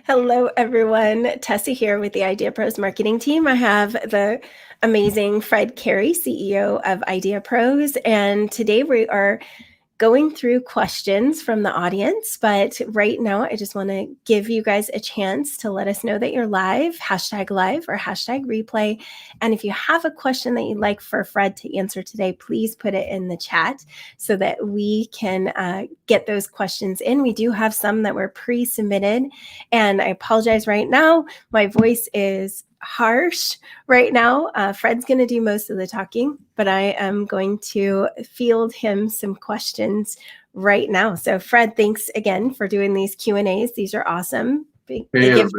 Hello, everyone. Tessa here with the IdeaPros marketing team. I have the amazing Cary, CEO of IdeaPros, and today we are going through questions from the audience. But right now, I just want to give you guys a chance to let us know that you're live or hashtag replay. And if you have a question that you'd like for Fred to answer today, please put it in the chat so that we can get those questions in. We do have some that were pre-submitted, and I apologize right now. My voice is harsh right now. Fred's going to do most of the talking, but I am going to field him some questions right now. So Fred, thanks again for doing these Q&As. These are awesome. They give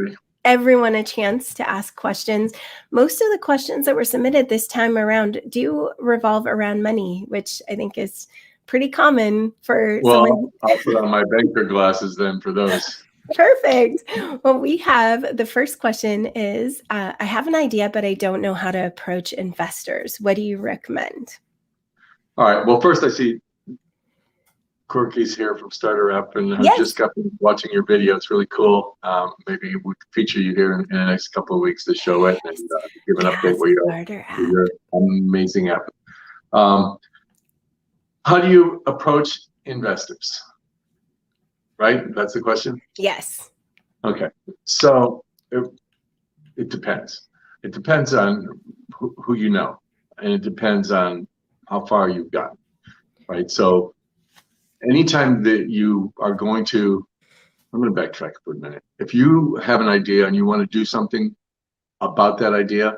everyone a chance to ask questions. Most of the questions that were submitted this time around do revolve around money, which I think is pretty common for someone. I'll put on my banker glasses then for those. Perfect. Well, we have the first question is, I have an idea, but I don't know how to approach investors. What do you recommend? All right. Well, first I see Corky's here from Starter App, and I've just got watching your video. It's really cool. Maybe we could feature you here in the next couple of weeks to show it and give an update where you are. Your amazing app. How do you approach investors? Right? That's the question? Yes. Okay. So it depends. It depends on who you know, and it depends on how far you've gotten, right? So anytime that you are going to, I'm going to backtrack for a minute. If you have an idea and you want to do something about that idea,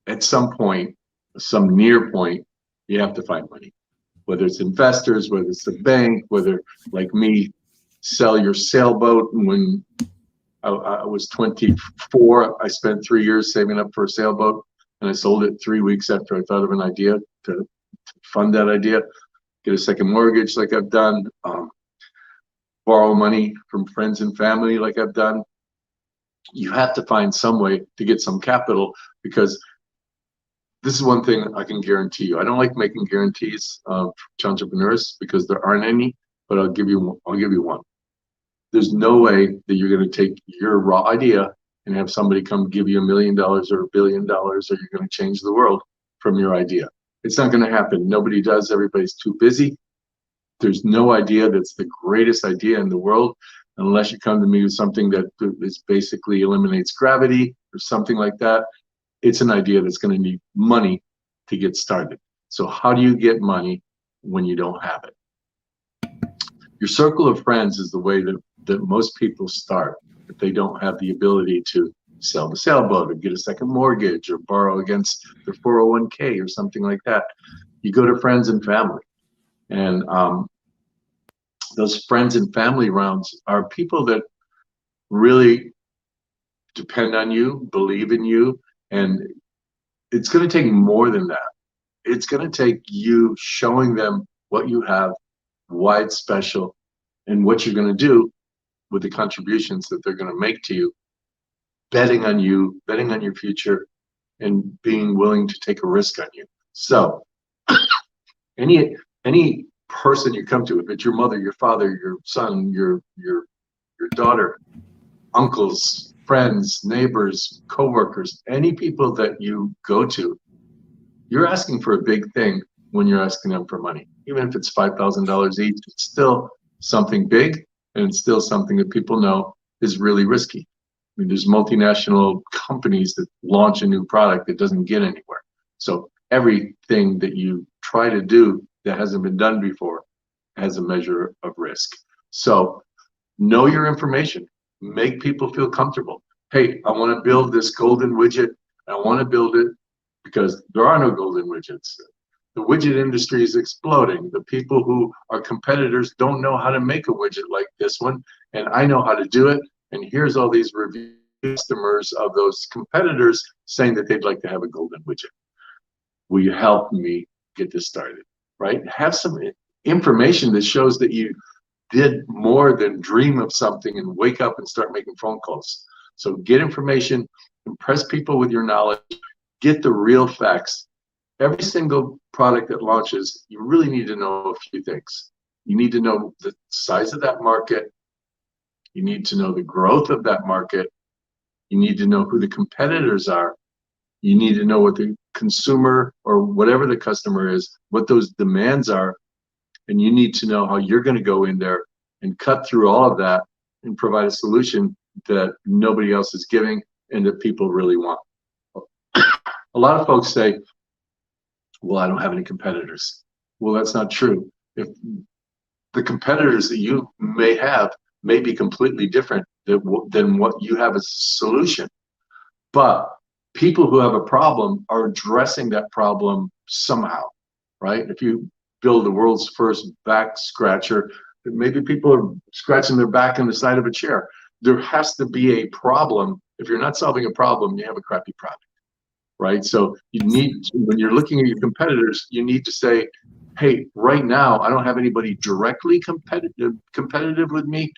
at some point, some near point, you have to find money. Whether it's investors, whether it's the bank, whether, like me, sell your sailboat. When I was 24, I spent 3 years saving up for a sailboat, and I sold it 3 weeks after I thought of an idea to fund that idea, get a second mortgage like I've done, borrow money from friends and family like I've done. You have to find some way to get some capital, because this is one thing I can guarantee you. I don't like making guarantees to entrepreneurs because there aren't any, but I'll give you one. There's no way that you're going to take your raw idea and have somebody come give you $1 million or $1 billion, or you're going to change the world from your idea. It's not going to happen. Nobody does. Everybody's too busy. There's no idea that's the greatest idea in the world unless you come to me with something that is basically eliminates gravity or something like that. It's an idea that's going to need money to get started. So how do you get money when you don't have it? Your circle of friends is the way that most people start if they don't have the ability to sell the sailboat or get a second mortgage or borrow against their 401k or something like that. You go to friends and family, and those friends and family rounds are people that really depend on you, believe in you, and it's going to take more than that. It's going to take you showing them what you have, why it's special, and what you're going to do with the contributions that they're going to make to you, betting on you, betting on your future, and being willing to take a risk on you. So any person you come to, if it's your mother, your father, your son, your daughter, uncles, friends, neighbors, coworkers, any people that you go to, you're asking for a big thing when you're asking them for money. Even if it's $5,000 each, it's still something big, and it's still something that people know is really risky. I mean, there's multinational companies that launch a new product that doesn't get anywhere. So everything that you try to do that hasn't been done before has a measure of risk. So know your information. Make people feel comfortable. Hey, I want to build this golden widget. I want to build it because there are no golden widgets. The widget industry is exploding. The people who are competitors don't know how to make a widget like this one, and I know how to do it. And here's all these review customers of those competitors saying that they'd like to have a golden widget. Will you help me get this started? Right? Have some information that shows that you did more than dream of something and wake up and start making phone calls. So get information, impress people with your knowledge, get the real facts. Every single product that launches, you really need to know a few things. You need to know the size of that market. You need to know the growth of that market. You need to know who the competitors are. You need to know what the consumer or whatever the customer is, what those demands are. And you need to know how you're going to go in there and cut through all of that and provide a solution that nobody else is giving and that people really want. A lot of folks say, well, I don't have any competitors. Well, that's not true. If the competitors that you may have may be completely different than what you have as a solution. But people who have a problem are addressing that problem somehow, right? If you build the world's first back scratcher, maybe people are scratching their back on the side of a chair. There has to be a problem. If you're not solving a problem, you have a crappy product, right? So you need, when you're looking at your competitors, you need to say, hey, right now, I don't have anybody directly competitive with me,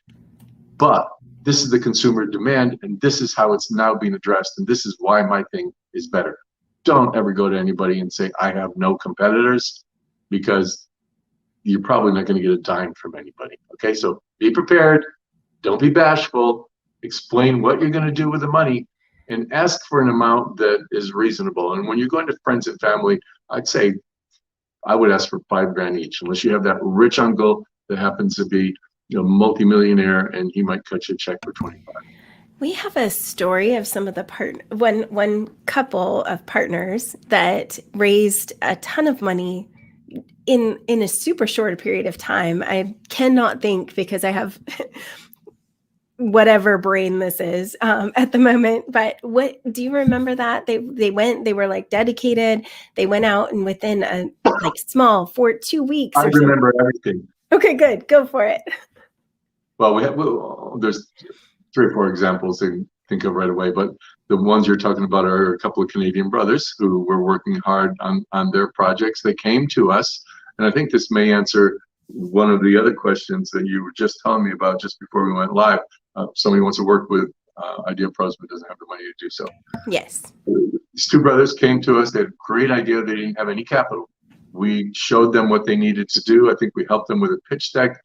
but this is the consumer demand, and this is how it's now being addressed, and this is why my thing is better. Don't ever go to anybody and say, I have no competitors, because you're probably not going to get a dime from anybody. Okay, so be prepared. Don't be bashful. Explain what you're going to do with the money, and ask for an amount that is reasonable. And when you're going to friends and family, I'd say I would ask for $5,000 each, unless you have that rich uncle that happens to be, you know, multimillionaire, and he might cut you a check for 25. We have a story of some of the one couple of partners that raised a ton of money in a super short period of time. I cannot think, because I have whatever brain this is at the moment. But what do you remember that they were like dedicated. They went out, and within a like small 2 weeks. I remember everything. Okay, good. Go for it. Well, there's 3 or 4 examples I can think of right away, but the ones you're talking about are a couple of Canadian brothers who were working hard on their projects. They came to us, and I think this may answer one of the other questions that you were just telling me about just before we went live. Somebody wants to work with IdeaPros but doesn't have the money to do so. Yes. These 2 brothers came to us. They had a great idea. They didn't have any capital. We showed them what they needed to do. I think we helped them with a pitch deck.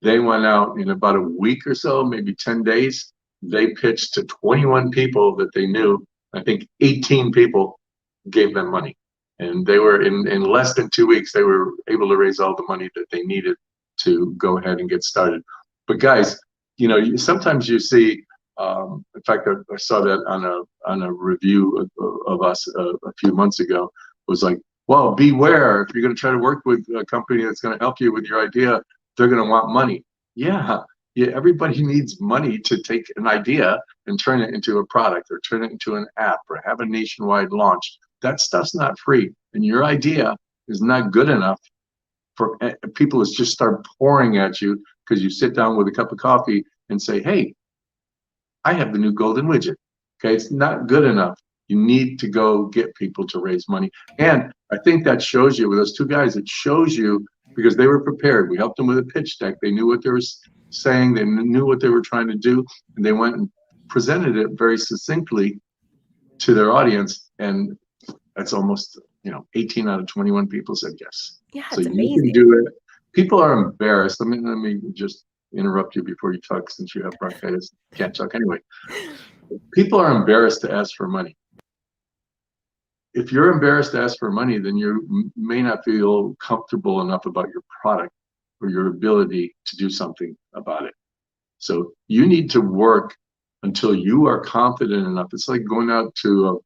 They went out in about a week or so, maybe 10 days. They pitched to 21 people that they knew. I think 18 people gave them money. And they were in less than 2 weeks, they were able to raise all the money that they needed to go ahead and get started. But guys, you know, sometimes you see, in fact, I saw that on a review of us a few months ago. It was like, well, beware, if you're going to try to work with a company that's going to help you with your idea, they're going to want money. Yeah, everybody needs money to take an idea and turn it into a product, or turn it into an app, or have a nationwide launch. That stuff's not free, and your idea is not good enough for people to just start pouring at you because you sit down with a cup of coffee and say, hey, I have the new golden widget. Okay, it's not good enough. You need to go get people to raise money. And I think that shows you with those 2 guys, it shows you, because they were prepared. We helped them with a pitch deck. They knew what they were saying. They knew what they were trying to do. And they went and presented it very succinctly to their audience. And that's almost, 18 out of 21 people said yes. Yeah, so it's amazing. You can do it. People are embarrassed. Let me just interrupt you before you talk, since you have bronchitis. Can't talk anyway. People are embarrassed to ask for money. If you're embarrassed to ask for money, then you may not feel comfortable enough about your product or your ability to do something about it. So you need to work until you are confident enough. It's like going out to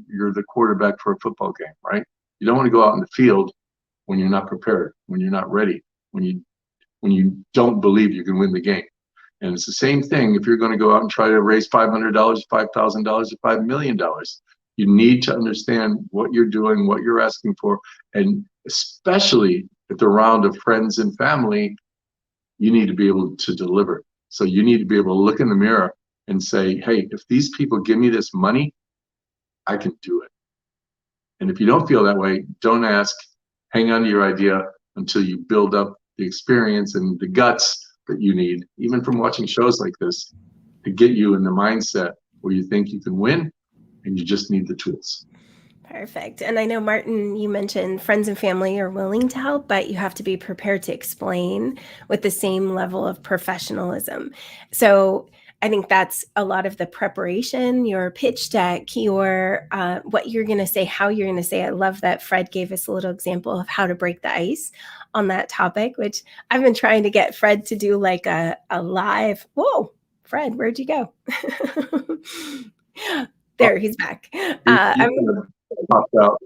you're the quarterback for a football game, right? You don't want to go out in the field when you're not prepared, when you're not ready, when you don't believe you can win the game. And it's the same thing if you're going to go out and try to raise $500, $5,000, or $5 million. You need to understand what you're doing, what you're asking for, and especially at the round of friends and family, you need to be able to deliver. So you need to be able to look in the mirror and say, hey, if these people give me this money, I can do it. And if you don't feel that way, don't ask. Hang on to your idea until you build up the experience and the guts that you need, even from watching shows like this, to get you in the mindset where you think you can win, and you just need the tools. Perfect. And I know, Martin, you mentioned friends and family are willing to help, but you have to be prepared to explain with the same level of professionalism. So I think that's a lot of the preparation, your pitch deck, your what you're going to say, how you're going to say. I love that Fred gave us a little example of how to break the ice on that topic, which I've been trying to get Fred to do like a live. Whoa, Fred, where'd you go? There, he's back. Popped out.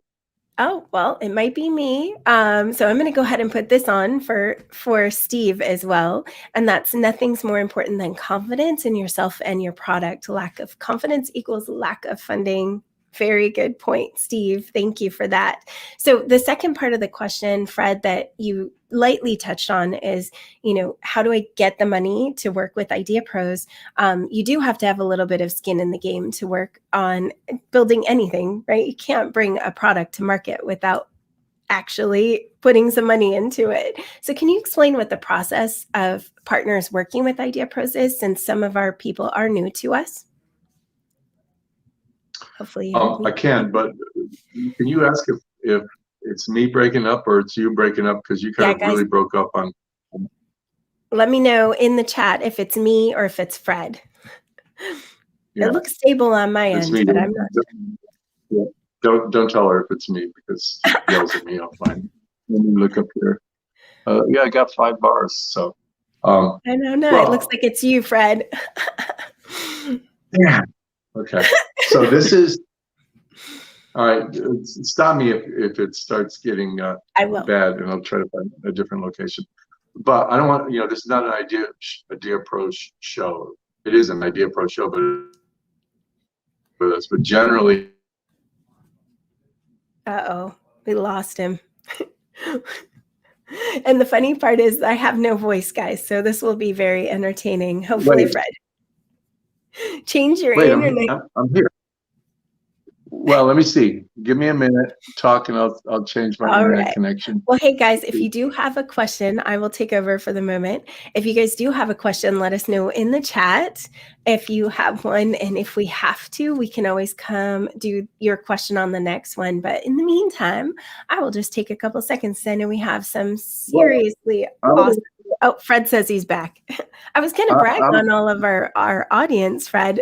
Oh, well, it might be me. So I'm going to go ahead and put this on for Steve as well. And that's nothing's more important than confidence in yourself and your product. Lack of confidence equals lack of funding. Very good point, Steve. Thank you for that. So the second part of the question, Fred, that you lightly touched on is, how do I get the money to work with IdeaPros? You do have to have a little bit of skin in the game to work on building anything, right? You can't bring a product to market without actually putting some money into it. So can you explain what the process of partners working with IdeaPros is, since some of our people are new to us? Hopefully you heard me. I can, but can you ask if it's me breaking up or it's you breaking up? Because you kind of guys, really broke up on. Let me know in the chat if it's me or if it's Fred. Yeah, it looks stable on my it's end, me. but I'm not. Yeah. Don't tell her if it's me, because she yells at me. I'll find. Let me look up here. Yeah, I got 5 bars. So. I don't know. It looks like it's you, Fred. Yeah. Okay. So this is. All right. Stop me if it starts getting I will. bad, and I'll try to find a different location. But I don't want, this is not an IdeaPros show. It is an IdeaPros show, but generally. Uh-oh, we lost him. And the funny part is I have no voice, guys, so this will be very entertaining. Hopefully, Fred. Change your internet. I'm here. Well, let me see. Give me a minute. Talk, and I'll change my internet connection. Well, hey guys, if you do have a question, I will take over for the moment. If you guys do have a question, let us know in the chat if you have one, and if we have to, we can always come do your question on the next one. But in the meantime, I will just take a couple seconds. I know we have some seriously awesome. Oh, Fred says he's back. I was going to brag on all of our audience, Fred.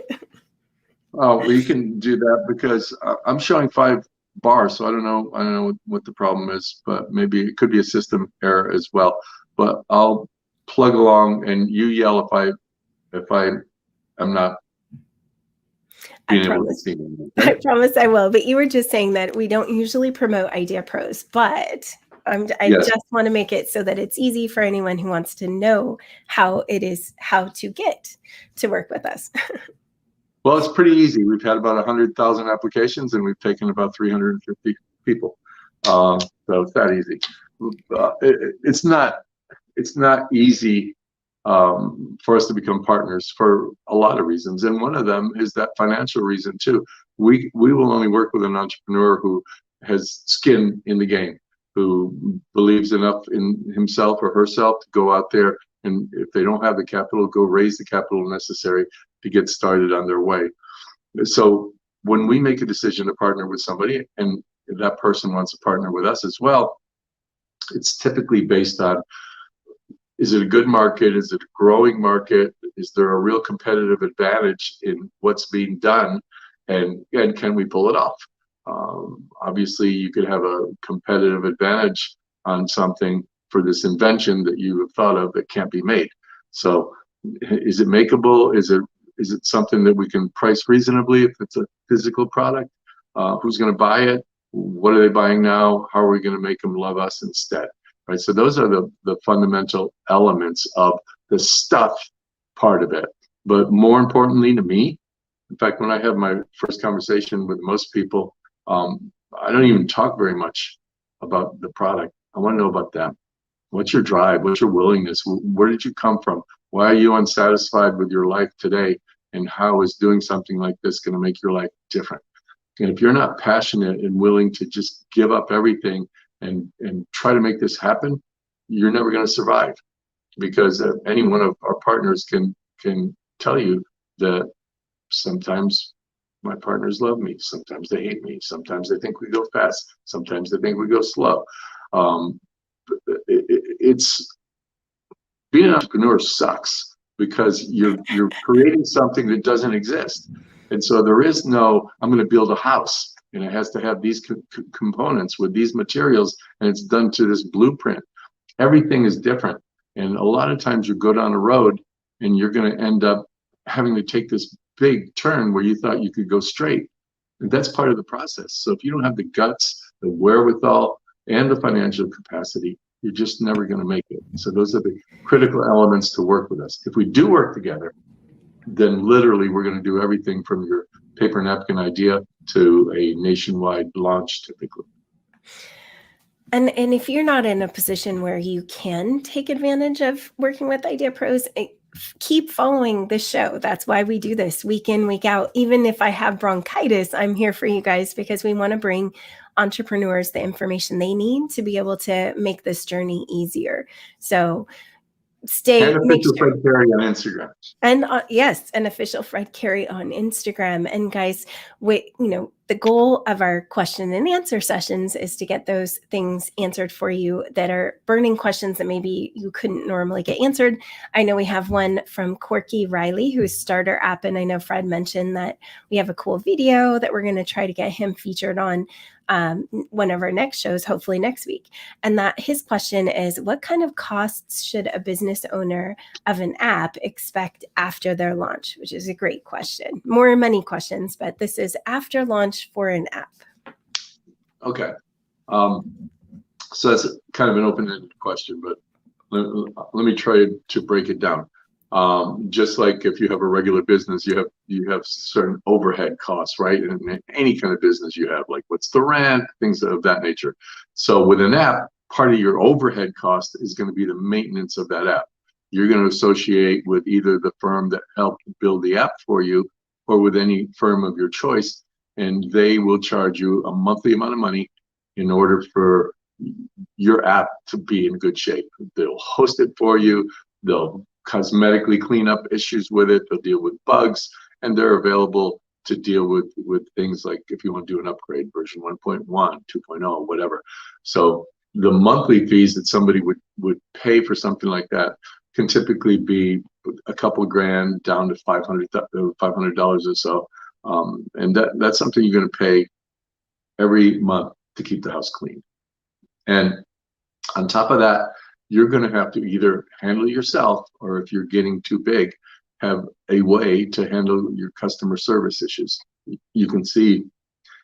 Oh, well, you can do that because I'm showing 5 bars, so I don't know what the problem is, but maybe it could be a system error as well. But I'll plug along, and you yell if I am not being able to see them. Okay? I promise I will. But you were just saying that we don't usually promote IdeaPros, but I just want to make it so that it's easy for anyone who wants to know how to get to work with us. Well, it's pretty easy. We've had about 100,000 applications, and we've taken about 350 people. So it's that easy. It's not easy for us to become partners for a lot of reasons, and one of them is that financial reason too. We will only work with an entrepreneur who has skin in the game, who believes enough in himself or herself to go out there, and if they don't have the capital, go raise the capital necessary to get started on their way. So when we make a decision to partner with somebody, and if that person wants to partner with us as well, it's typically based on, is it a good market? Is it a growing market? Is there a real competitive advantage in what's being done? And can we pull it off? Obviously, you could have a competitive advantage on something for this invention that you have thought of that can't be made. So is it makeable? Is it something that we can price reasonably if it's a physical product? Who's going to buy it? What are they buying now? How are we going to make them love us instead? Right. So those are the fundamental elements of the stuff part of it. But more importantly to me, in fact, when I have my first conversation with most people, I don't even talk very much about the product. I want to know about them. What's your drive? What's your willingness? Where did you come from? Why are you unsatisfied with your life today? And how is doing something like this going to make your life different? And if you're not passionate and willing to just give up everything and try to make this happen, you're never going to survive. Because any one of our partners can tell you that sometimes My partners love me. Sometimes they hate me. Sometimes they think we go fast. Sometimes they think we go slow. It's being an entrepreneur sucks because you're creating something that doesn't exist. And so there is no, I'm going to build a house and it has to have these components with these materials and it's done to this blueprint. Everything is different. And a lot of times you go down a road and you're going to end up having to take this big turn where you thought you could go straight. And that's part of the process. So if you don't have the guts, the wherewithal, and the financial capacity, you're just never going to make it. So those are the critical elements to work with us. If we do work together, then literally we're going to do everything from your paper napkin idea to a nationwide launch typically. And if you're not in a position where you can take advantage of working with IdeaPros, keep following the show. That's why we do this week in, week out. Even if I have bronchitis, I'm here for you guys because we want to bring entrepreneurs the information they need to be able to make this journey easier. So and official Fred Cary on Instagram. And yes, an official Fred Cary on Instagram. And guys, the goal of our question and answer sessions is to get those things answered for you that are burning questions that maybe you couldn't normally get answered. I know we have one from Corky Riley, who's Starter App. And I know Fred mentioned that we have a cool video that we're going to try to get him featured on one of our next shows, hopefully next week. And that his question is, what kind of costs should a business owner of an app expect after their launch? Which is a great question. More money questions, but this is after launch for an app. Okay. So that's kind of an open-ended question, but let me try to break it down. Just like if you have a regular business, you have certain overhead costs, right? And any kind of business you have, like what's the rent, things of that nature. So with an app, part of your overhead cost is going to be the maintenance of that app. You're going to associate with either the firm that helped build the app for you or with any firm of your choice, and they will charge you a monthly amount of money in order for your app to be in good shape. They'll host it for you. They'll cosmetically clean up issues with it. They'll deal with bugs, and they're available to deal with things like if you want to do an upgrade, version 1.1, 2.0, whatever. So the monthly fees that somebody would pay for something like that can typically be a couple grand down to $500 or so. And that's something you're going to pay every month to keep the house clean. And on top of that, you're going to have to either handle it yourself, or if you're getting too big, have a way to handle your customer service issues. You can see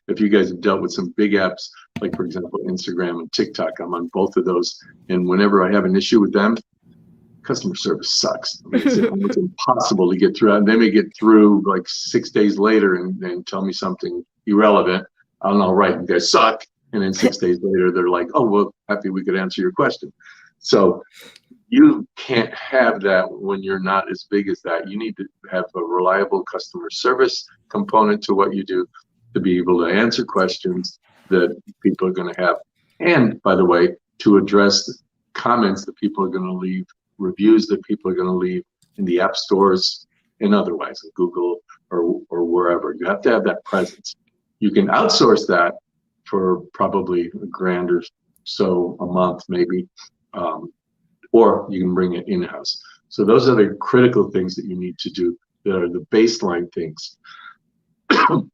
if you guys have dealt with some big apps, like for example, Instagram and TikTok, I'm on both of those. And whenever I have an issue with them, customer service sucks. I mean, it's almost impossible to get through. And they may get through like 6 days later and tell me something irrelevant. I'm all right, you guys suck. And then 6 days later, they're like, oh, well, happy we could answer your question. So you can't have that when you're not as big as that. You need to have a reliable customer service component to what you do to be able to answer questions that people are going to have. And by the way, to address comments that people are going to leave, reviews that people are going to leave in the app stores and otherwise, in Google or wherever. You have to have that presence. You can outsource that for probably $1,000 or so a month, maybe. Or you can bring it in-house. So those are the critical things that you need to do. That are the baseline things.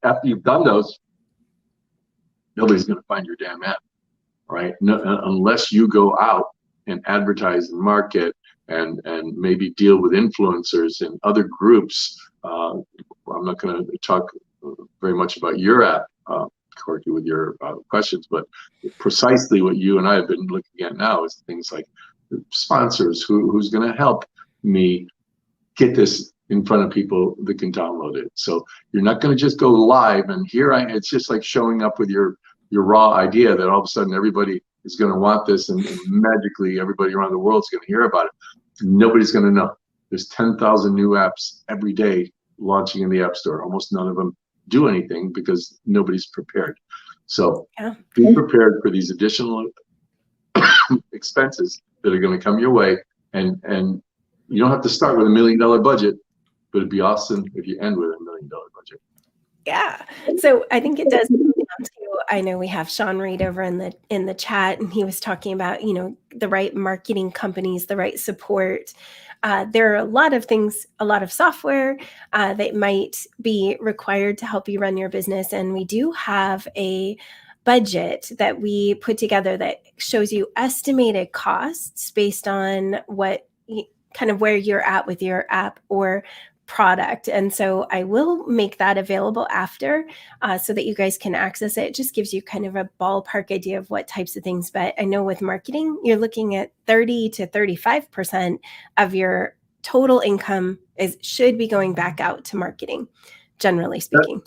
After you've done those, nobody's going to find your damn app, right? No, unless you go out and advertise and market and maybe deal with influencers and other groups. I'm not going to talk very much about your app, Corky, with your questions, but precisely what you and I have been looking at now is things like sponsors who's going to help me get this in front of people that can download it. So you're not going to just go live and it's just like showing up with your raw idea that all of a sudden everybody is going to want this and magically everybody around the world is going to hear about it. Nobody's going to know. There's 10,000 new apps every day launching in the App Store. Almost none of them do anything because nobody's prepared. So be prepared for these additional expenses that are going to come your way, and you don't have to start with $1 million budget, but it'd be awesome if you end with $1 million budget. Yeah. So I think it does come down to, I know we have Sean Reed over in the chat, and he was talking about, the right marketing companies, the right support. There are a lot of things, a lot of software that might be required to help you run your business. And we do have a budget that we put together that shows you estimated costs based on what kind of where you're at with your app or product. And so I will make that available after so that you guys can access it. It just gives you kind of a ballpark idea of what types of things. But I know with marketing, you're looking at 30 to 35% of your total income should be going back out to marketing, generally speaking.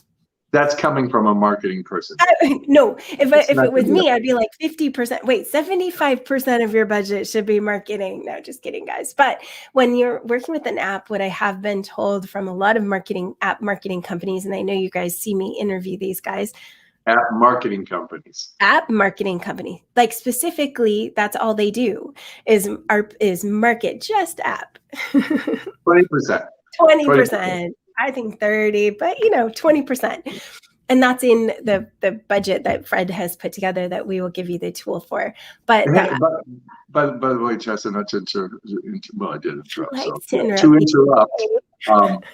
That's coming from a marketing person. No, if it was me, I'd be like 50%. Wait, 75% of your budget should be marketing. No, just kidding, guys. But when you're working with an app, what I have been told from a lot of app marketing companies, and I know you guys see me interview these guys. App marketing companies. App marketing company, like specifically, that's all they do is market just app. 20%. 20%. I think 30, but 20%. And that's in the budget that Fred has put together that we will give you the tool for. But by the way, Tessa, not to interrupt. Well, I did interrupt. To interrupt.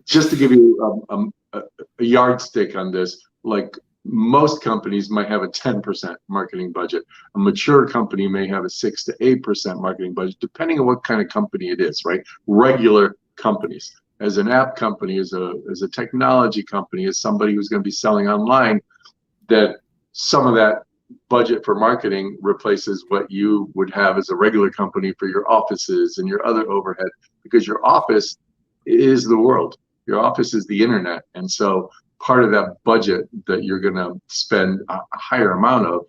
Just to give you a yardstick on this, like most companies might have a 10% marketing budget. A mature company may have a 6 to 8% marketing budget, depending on what kind of company it is, right? Regular companies. As an app company, as a technology company, as somebody who's going to be selling online, that some of that budget for marketing replaces what you would have as a regular company for your offices and your other overhead, because your office is the world. Your office is the internet. And so part of that budget that you're going to spend a higher amount of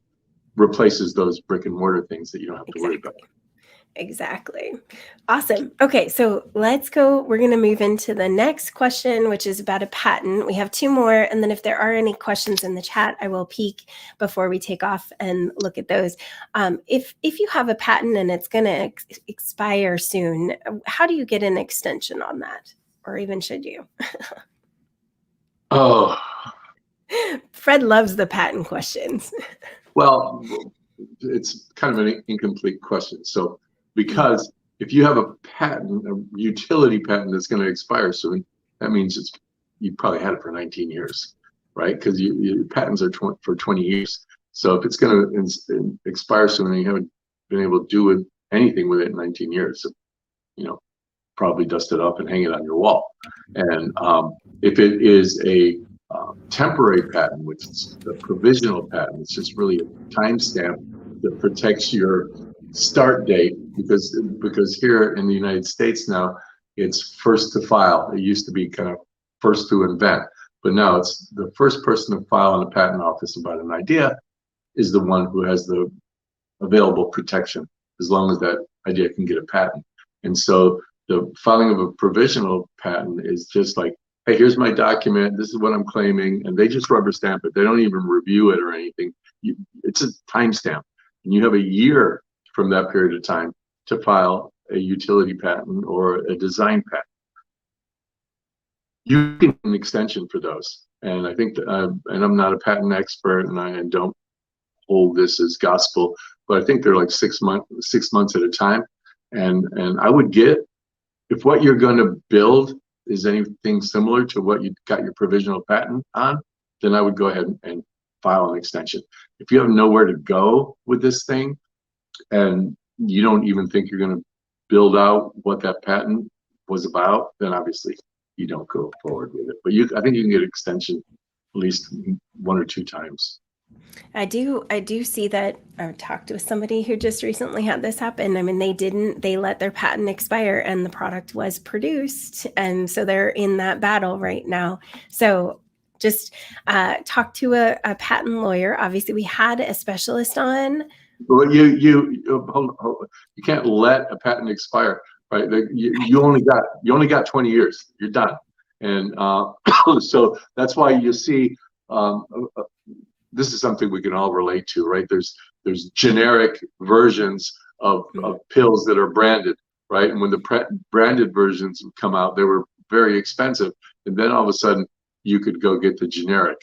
replaces those brick and mortar things that you don't have to worry about. Exactly. Awesome. Okay, so let's go. We're going to move into the next question, which is about a patent. We have two more, and then if there are any questions in the chat, I will peek before we take off and look at those. If you have a patent and it's going to expire soon, how do you get an extension on that? Or even should you? Oh. Fred loves the patent questions. Well, it's kind of an incomplete question. So, because if you have a patent, a utility patent that's going to expire soon, that means you probably had it for 19 years, right? Because your patents are for 20 years. So if it's going to expire soon and you haven't been able to do anything with it in 19 years, probably dust it up and hang it on your wall. And if it is a temporary patent, which is a provisional patent, it's just really a timestamp that protects your start date, because here in the United States now, it's first to file. It used to be kind of first to invent, but now it's the first person to file in a patent office about an idea is the one who has the available protection, as long as that idea can get a patent. And so the filing of a provisional patent is just like, hey, here's my document, this is what I'm claiming, and they just rubber stamp it. They don't even review it or anything. It's a timestamp, and you have a year from that period of time to file a utility patent or a design patent. You can get an extension for those, and I think, and I'm not a patent expert, and I don't hold this as gospel, but I think they're like 6 months at a time, and I would get, if what you're going to build is anything similar to what you got your provisional patent on, then I would go ahead and file an extension. If you have nowhere to go with this thing, and you don't even think you're going to build out what that patent was about, then obviously you don't go forward with it. But I think you can get an extension at least 1 or 2 times. I do see that. I talked with somebody who just recently had this happen. I mean, they let their patent expire and the product was produced. And so they're in that battle right now. So just talk to a patent lawyer. Obviously, we had a specialist on. Well, you can't let a patent expire, right? You only got 20 years. You're done, and so that's why you see. This is something we can all relate to, right? There's generic versions of pills that are branded, right? And when the branded versions come out, they were very expensive, and then all of a sudden you could go get the generic.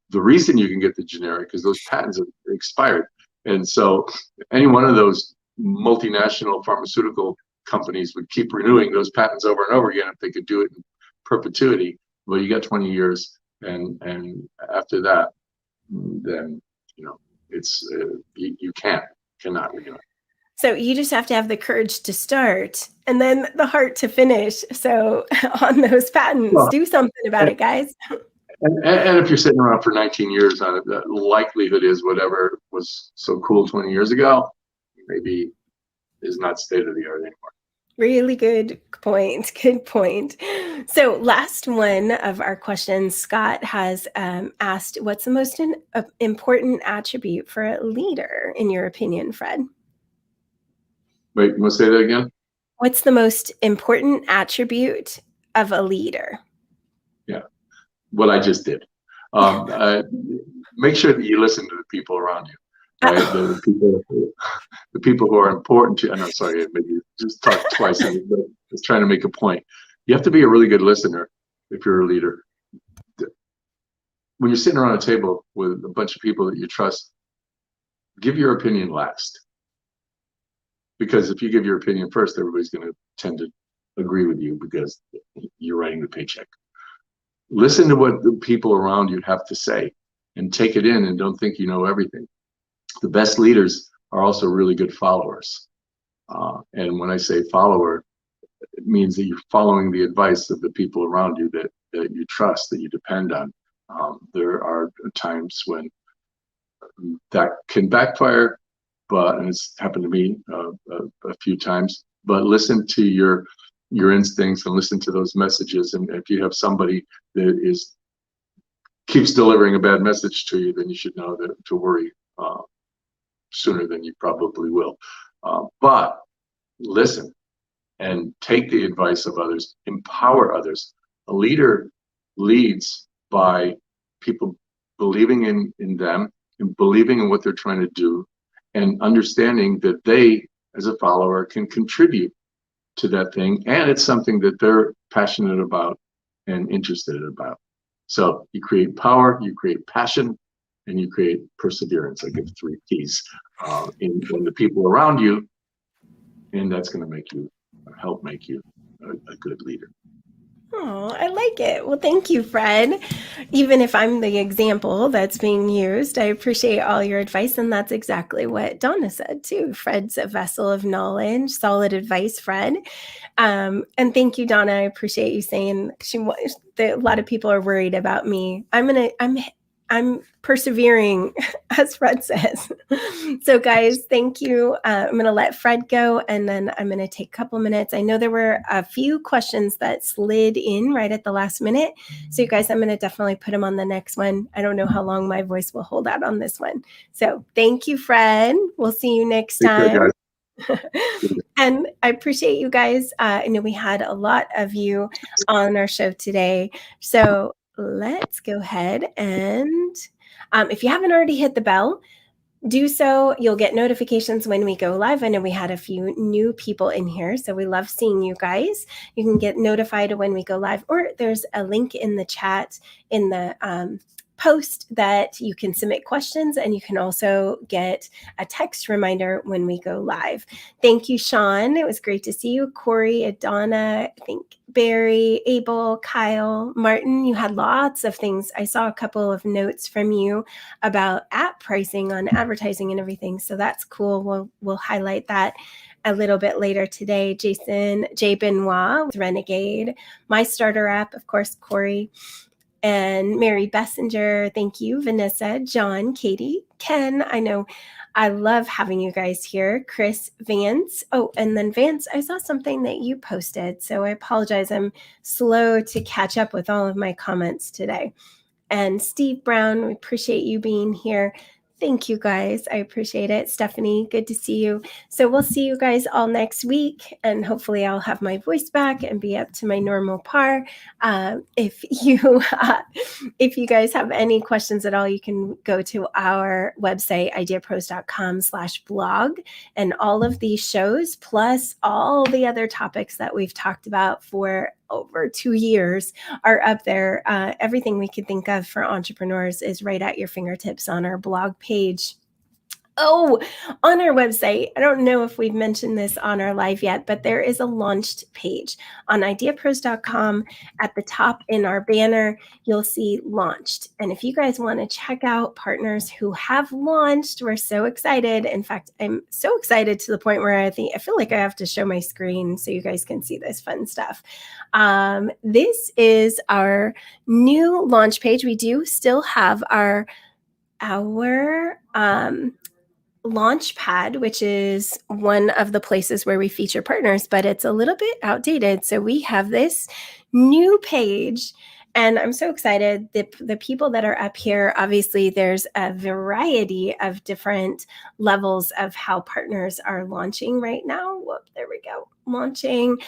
The reason you can get the generic is those patents are expired. And so any one of those multinational pharmaceutical companies would keep renewing those patents over and over again if they could do it in perpetuity. Well, you got 20 years, and after that, then it's you cannot renew it. So you just have to have the courage to start and then the heart to finish. So on those patents, do something about it, guys. And if you're sitting around for 19 years on it, the likelihood is whatever was so cool 20 years ago maybe is not state of the art anymore. Really good point. Good point. So last one of our questions, Scott has asked, what's the most important attribute for a leader, in your opinion, Fred? Wait, you want to say that again? What's the most important attribute of a leader? Yeah, what I just did. Make sure that you listen to the people around you, right? The people who are important to you. And I'm sorry, maybe just talk twice. But just trying to make a point. You have to be a really good listener if you're a leader. When you're sitting around a table with a bunch of people that you trust, give your opinion last. Because if you give your opinion first, everybody's going to tend to agree with you because you're writing the paycheck. Listen to what the people around you have to say and take it in, and don't think you know everything. The best leaders are also really good followers. And when I say follower, it means that you're following the advice of the people around you that you trust, that you depend on. There are times when that can backfire, and it's happened to me a few times. But listen to your instincts and listen to those messages. And if you have somebody that keeps delivering a bad message to you, then you should know that to worry sooner than you probably will. But listen and take the advice of others, empower others. A leader leads by people believing in them and believing in what they're trying to do, and understanding that they, as a follower, can contribute to that thing, and it's something that they're passionate about and interested about. So you create power, you create passion, and you create perseverance. I give 3 P's in the people around you, and that's going to help make you a good leader. Oh, I like it. Well, thank you, Fred. Even if I'm the example that's being used, I appreciate all your advice. And that's exactly what Donna said, too. Fred's a vessel of knowledge. Solid advice, Fred. And thank you, Donna. I appreciate you saying a lot of people are worried about me. I'm persevering, as Fred says. So guys, thank you. I'm going to let Fred go, and then I'm going to take a couple minutes. I know there were a few questions that slid in right at the last minute. So you guys, I'm going to definitely put them on the next one. I don't know how long my voice will hold out on this one. So thank you, Fred. We'll see you next time. And I appreciate you guys. I know we had a lot of you on our show today. So let's go ahead and if you haven't already hit the bell, do so. You'll get notifications when we go live. I know we had a few new people in here, so we love seeing you guys. You can get notified when we go live, or there's a link in the chat in the post that you can submit questions, and you can also get a text reminder when we go live. Thank you, Sean. It was great to see you. Corey, Adana, I think Barry, Abel, Kyle, Martin, you had lots of things. I saw a couple of notes from you about app pricing on advertising and everything. So that's cool. We'll highlight that a little bit later today. Jason, J. Benoit with Renegade, My Starter app, of course, Corey, and Mary Bessinger. Thank you, Vanessa, John, Katie, Ken. I know I love having you guys here. Chris, Vance. Oh, and then Vance, I saw something that you posted, so I apologize. I'm slow to catch up with all of my comments today. And Steve Brown, we appreciate you being here. Thank you, guys. I appreciate it. Stephanie, good to see you. So we'll see you guys all next week, and hopefully I'll have my voice back and be up to my normal par. If you guys have any questions at all, you can go to our website, ideapros.com/blog, and all of these shows, plus all the other topics that we've talked about for over 2 years are up there. Everything we could think of for entrepreneurs is right at your fingertips on our blog page. Oh, on our website, I don't know if we've mentioned this on our live yet, but there is a launched page on ideapros.com. At the top in our banner, you'll see launched. And if you guys want to check out partners who have launched, we're so excited. In fact, I'm so excited to the point where I feel like I have to show my screen so you guys can see this fun stuff. This is our new launch page. We do still have our Launchpad, which is one of the places where we feature partners, but it's a little bit outdated. So we have this new page, and I'm so excited. The people that are up here, obviously there's a variety of different levels of how partners are launching right now. Whoop, there we go. Launching.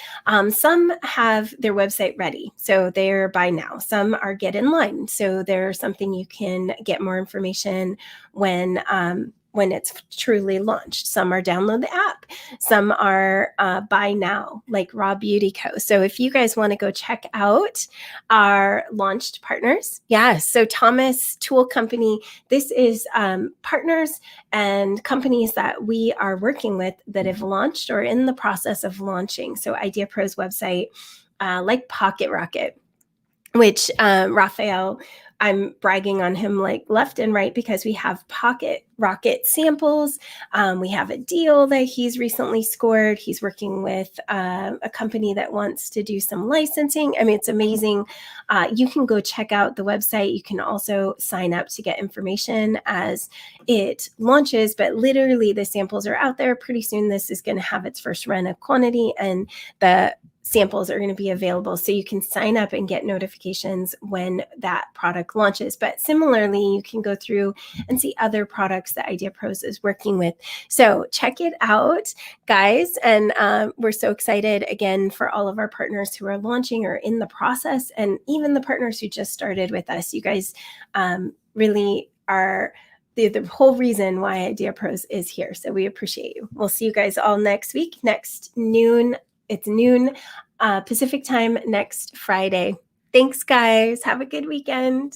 Some have their website ready, so they're buy now. Some are get in line, so there's something you can get more information when it's truly launched. Some are download the app. Some are buy now, like Raw Beauty Co. So if you guys want to go check out our launched partners, so Thomas Tool Company, this is partners and companies that we are working with that have launched or in the process of launching. So IdeaPros website, like Pocket Rocket, which Raphael, I'm bragging on him like left and right because we have Pocket Rocket samples. We have a deal that he's recently scored. He's working with a company that wants to do some licensing. I mean, it's amazing. You can go check out the website. You can also sign up to get information as it launches, but literally the samples are out there. Pretty soon this is going to have its first run of quantity, and the samples are going to be available, so you can sign up and get notifications when that product launches. But similarly, you can go through and see other products that IdeaPros is working with. So check it out, guys. And we're so excited again for all of our partners who are launching or in the process, and even the partners who just started with us. You guys really are the whole reason why IdeaPros is here. So we appreciate you. We'll see you guys all next week, next noon. It's noon Pacific time next Friday. Thanks, guys. Have a good weekend.